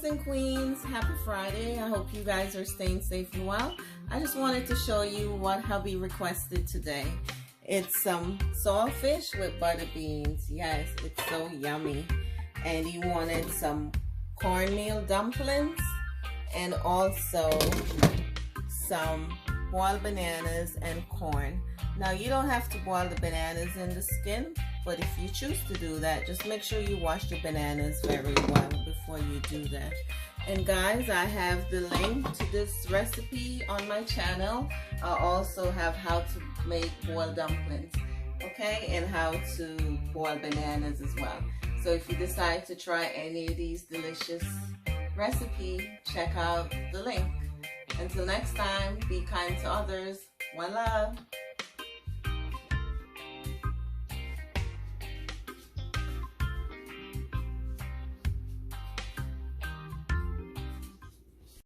and queens, happy Friday. I hope you guys are staying safe and well. I just wanted to show you what hubby requested today. It's some saltfish with butter beans. Yes, it's so yummy. And he wanted some cornmeal dumplings and also some boiled bananas and corn. Now you don't have to boil the bananas in the skin, but if you choose to do that, just make sure you wash the bananas very well before you do that. And guys, I have the link to this recipe on my channel. I also have how to make boiled dumplings, okay, and how to boil bananas as well. So if you decide to try any of these delicious recipes, check out the link. Until next time, be kind to others. One love.